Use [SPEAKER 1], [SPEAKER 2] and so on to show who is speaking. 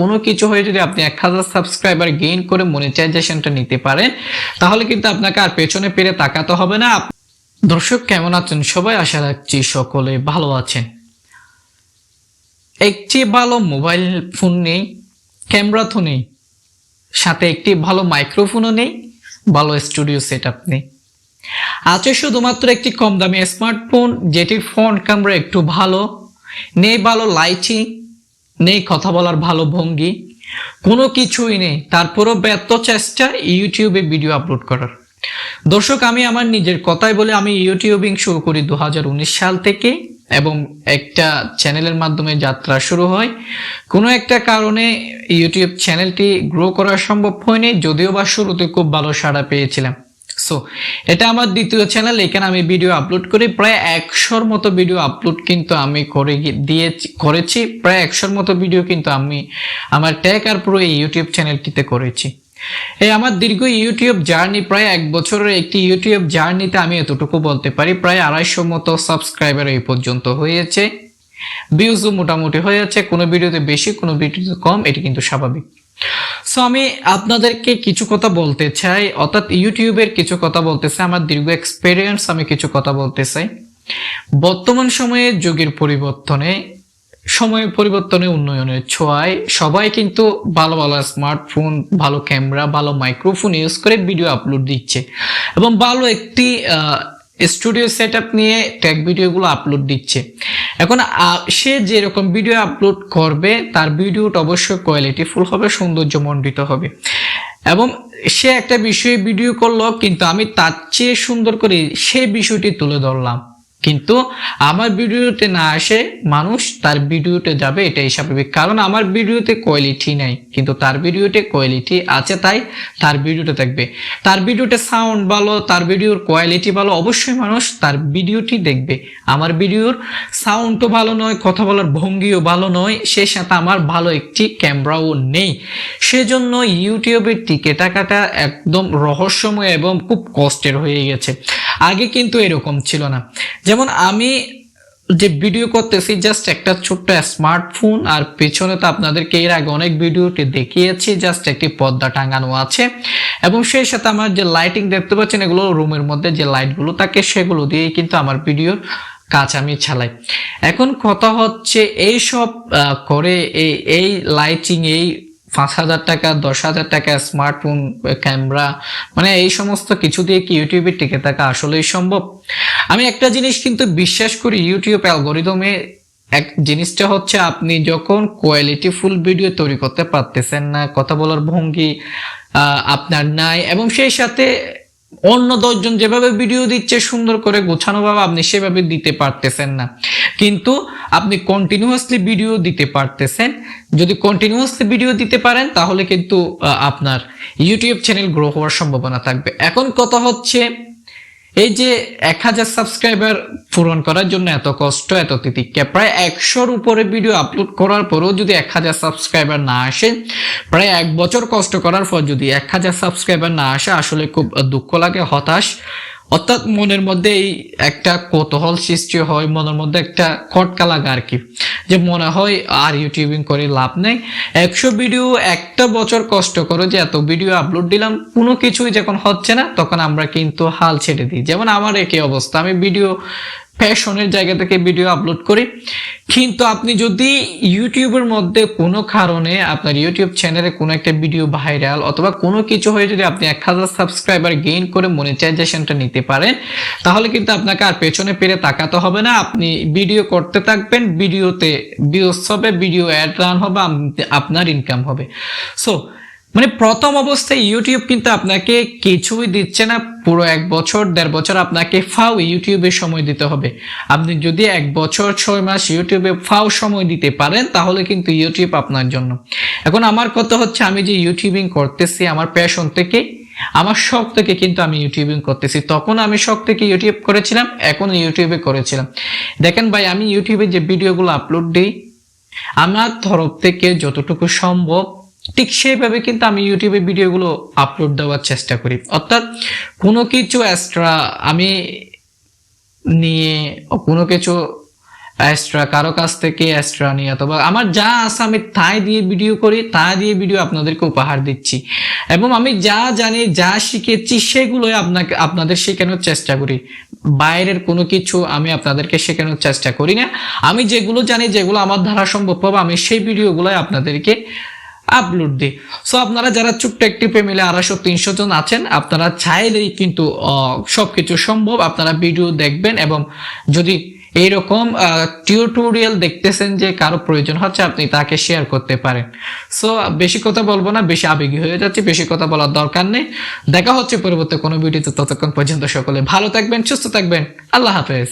[SPEAKER 1] কোনো কিছু হয়ে যদি আপনি 1000 সাবস্ক্রাইবার গেইন করে মনিটাইজেশনটা নিতে পারেন, তাহলে কিন্তু আপনাকে আর পেছনে ফিরে তাকাতে হবে না। দর্শক কেমন আছেন সবাই? আশা রাখছি সকলে ভালো আছেন। একটি ভালো মোবাইল ফোন নেই, ক্যামেরা তো নেই, সাথে একটি ভালো মাইক্রোফোনও নেই, ভালো স্টুডিও সেটআপ নেই। আছে শুধুমাত্র একটি কম দামি স্মার্টফোন যেটির ফ্রন্ট ক্যামেরা একটু ভালো, নেই ভালো লাইটিং, নেই কথা বলার ভালো ভঙ্গি, কোনো কিছুই নেই। তারপরও ব্যর্থ চেষ্টা ইউটিউবে ভিডিও আপলোড করার। দর্শক আমি আমার নিজের কথাই বলে, আমি ইউটিউবিং শুরু করি 2019 সাল থেকে এবং একটা চ্যানেলের মাধ্যমে যাত্রা শুরু হয়। কোনো একটা কারণে ইউটিউব চ্যানেলটি গ্রো করা সম্ভব হয়নি, যদিও বা শুরুতে খুব ভালো সাড়া পেয়েছিলাম। সো এটা আমার দ্বিতীয় চ্যানেল, এখানে আমি ভিডিও আপলোড করি। প্রায় 100-র মতো ভিডিও আপলোড কিন্তু আমি করেছি। প্রায় 100-র মতো ভিডিও কিন্তু আমি আমার টেক আর প্রো এই ইউটিউব চ্যানেলটিতে করেছি। এই আমার দীর্ঘ ইউটিউব জার্নি, প্রায় 1 বছরের একটি ইউটিউব জার্নিতে আমি এতটুকু বলতে পারি, প্রায় 250 মতো সাবস্ক্রাইবার এই পর্যন্ত হয়েছে। ভিউজও মোটামুটি হয়েছে, কোনো ভিডিওতে বেশি কোনো ভিডিওতে কম, এটি কিন্তু স্বাভাবিক। সো আমি আপনাদেরকে কিছু কথা বলতে চাই, অর্থাৎ ইউটিউবের কিছু কথা বলতে চাই, আমার দীর্ঘ এক্সপেরিয়েন্স আমি কিছু কথা বলতে চাই। বর্তমান সময়ে যুগের পরিবর্তনে, সময়ের পরিবর্তনে, উন্নয়নের ছোঁয়ায় সবাই কিন্তু ভালো ভালো স্মার্টফোন, ভালো ক্যামেরা, ভালো মাইক্রোফোন ইউজ করে ভিডিও আপলোড দিচ্ছে এবং ভালো একটি স্টুডিও সেটআপ নিয়ে টেক ভিডিওগুলো আপলোড দিচ্ছে। এখন সে যেরকম ভিডিও আপলোড করবে তার ভিডিওটা অবশ্যই কোয়ালিটিফুল হবে, সৌন্দর্যমণ্ডিত হবে। এবং সে একটা বিষয়ে ভিডিও করলো, কিন্তু আমি তার চেয়ে সুন্দর করে সেই বিষয়টি তুলে ধরলাম, কিন্তু আমার ভিডিওতে না আসে মানুষ তার ভিডিওতে যাবে, এটাই স্বাভাবিক। কারণ আমার ভিডিওতে কোয়ালিটি নাই, কিন্তু তার ভিডিওতে কোয়ালিটি আছে, তাই তার ভিডিওতে দেখবে। তার ভিডিওতে সাউন্ড ভালো, তার ভিডিওর কোয়ালিটি ভালো, অবশ্যই মানুষ তার ভিডিওটি দেখবে। আমার ভিডিওর সাউন্ডও ভালো নয়, কথা বলার ভঙ্গিও ভালো নয়, সেই সাথে আমার ভালো একটি ক্যামেরাও নেই। সেজন্য ইউটিউবের টিকে থাকাটা একদম রহস্যময় এবং খুব কষ্টের হয়ে গেছে। আগে কিন্তু এরকম ছিল না। যেমন আমি যে ভিডিও করতেছি জাস্ট একটা ছোট্ট স্মার্টফোন, আর পেছনে তো আপনাদেরকে এর আগে অনেক ভিডিওতে দেখিয়েছি, জাস্ট একটি পর্দা টাঙানো আছে এবং সেই সাথে আমার যে লাইটিং দেখতে পাচ্ছেন, এগুলো রুমের মধ্যে যে লাইটগুলো থাকে সেগুলো দিয়েই কিন্তু আমার ভিডিওর কাজ আমি চালাই। এখন কথা হচ্ছে এইসব করে এই লাইটিং, এই 5,000 টাকা 10,000 টাকা স্মার্টফোন, ক্যামেরা, মানে এই সমস্ত কিছু দিয়ে কি ইউটিউবে টিকে থাকা আসলেই সম্ভব? আমি একটা জিনিস কিন্তু বিশ্বাস করি, ইউটিউব অ্যালগরিদমে এক জিনিসটা হচ্ছে, আপনি যখন কোয়ালিটিফুল ভিডিও তৈরি করতে পারতেছেন না, কথা বলার ভঙ্গি আপনার নাই, এবং সেই সাথে অন্য 10 জন যেভাবে ভিডিও দিচ্ছে সুন্দর করে গোছানো ভাবে, আপনি সেভাবে দিতে পারতেছেন না, কিন্তু আপনি কন্টিনিউয়াসলি ভিডিও দিতে পারতেছেন। যদি কন্টিনিউয়াসলি ভিডিও দিতে পারেন তাহলে কিন্তু আপনার ইউটিউব চ্যানেল গ্রো হওয়ার সম্ভাবনা থাকবে। এখন কথা হচ্ছে, এই যে 1000 সাবস্ক্রাইবার পূরণ করার জন্য এত কষ্ট, এত তিতিক্ষা, প্রায় 100-র উপরে ভিডিও আপলোড করার পরেও যদি 1000 সাবস্ক্রাইবার না আসে, প্রায় 1 বছর কষ্ট করার পর যদি 1000 সাবস্ক্রাইবার না আসে, আসলে খুব দুঃখ লাগে, হতাশ, অর্থাৎ মনের মধ্যে এই একটা কৌতূহল সৃষ্টি হয়, মনের মধ্যে একটা খটকা লাগা আর কি, যে মনে হয় আর ইউটিউবিং করে লাভ নেই। 100 ভিডিও, একটা বছর কষ্ট করে যে এত ভিডিও আপলোড দিলাম, কোনো কিছুই যখন হচ্ছে না, তখন আমরা কিন্তু হাল ছেড়ে দিই। যেমন আমার একই অবস্থা, আমি ভিডিও ফ্যাশনের জায়গা থেকে ভিডিও আপলোড করি, কিন্তু আপনি যদি ইউটিউবের মধ্যে কোনো কারণে আপনার ইউটিউব চ্যানেলে কোনো একটা ভিডিও ভাইরাল অথবা কোনো কিছু হয়ে যদি আপনি 1000 সাবস্ক্রাইবার গেইন করে মনিটাইজেশনটা নিতে পারেন, তাহলে কিন্তু আপনাকে আর পেছনে ফিরে তাকাতে হবে না। আপনি ভিডিও করতে থাকবেন, ভিডিওতে ভিউজ হবে, ভিডিও অ্যাড রান হবে, আপনার ইনকাম হবে। সো মানে প্রথম অবস্থায় ইউটিউব কিন্তু আপনাকে কিছুই দিচ্ছে না, পুরো 1 বছর 1.5 বছর আপনাকে ফাও ইউটিউবে সময় দিতে হবে। আপনি যদি 1 বছর 6 মাস ইউটিউবে ফাও সময় দিতে পারেন, তাহলে কিন্তু ইউটিউব আপনার জন্য। এখন আমার কথা হচ্ছে, আমি যে ইউটিউবিং করতেছি আমার প্যাশন থেকে, আমার শখ থেকে কিন্তু আমি ইউটিউবিং করতেছি। তখন আমি শখ থেকে ইউটিউব করেছিলাম, এখন ইউটিউবে করেছিলাম। দেখেন ভাই, আমি ইউটিউবে যে ভিডিওগুলো আপলোড দিই, আমার তরফ থেকে যতটুকু সম্ভব ঠিক সেইভাবে কিন্তু আমি ইউটিউবে ভিডিওগুলো আপলোড দেওয়ার চেষ্টা করি। অর্থাৎ কোনো কিছু এক্সট্রা আমি নিয়ে, কোনো কিছু এক্সট্রা কারো কাছ থেকে এক্সট্রা নিয়ে, অথবা আমার যা আছে আমি তাই দিয়ে ভিডিও করি, তা দিয়ে ভিডিও আপনাদেরকে উপহার দিচ্ছি, এবং আমি যা জানি যা শিখেছি সেগুলোই আপনাদের শেখানোর চেষ্টা করি। বাইরের কোনো কিছু আমি আপনাদেরকে শেখানোর চেষ্টা করি না। আমি যেগুলো জানি, যেগুলো আমার দ্বারা সম্ভব হবে, আমি সেই ভিডিওগুলোই আপনাদেরকে আপলোড দিই। সো আপনারা যারা ছোট্ট একটি ফ্যামিলি 250-300 জন আছেন, আপনারা চাইলেই কিন্তু সবকিছু সম্ভব। আপনারা ভিডিও দেখবেন, এবং যদি এইরকম টিউটোরিয়াল দেখতেছেন যে কারো প্রয়োজন হচ্ছে, আপনি তাকে শেয়ার করতে পারেন। সো বেশি কথা বলবো না, বেশি আবেগী হয়ে যাচ্ছে, বেশি কথা বলার দরকার নেই। দেখা হচ্ছে পরবর্তী কোনো ভিডিওতে। ততক্ষণ পর্যন্ত সকলে ভালো থাকবেন, সুস্থ থাকবেন। আল্লাহ হাফেজ।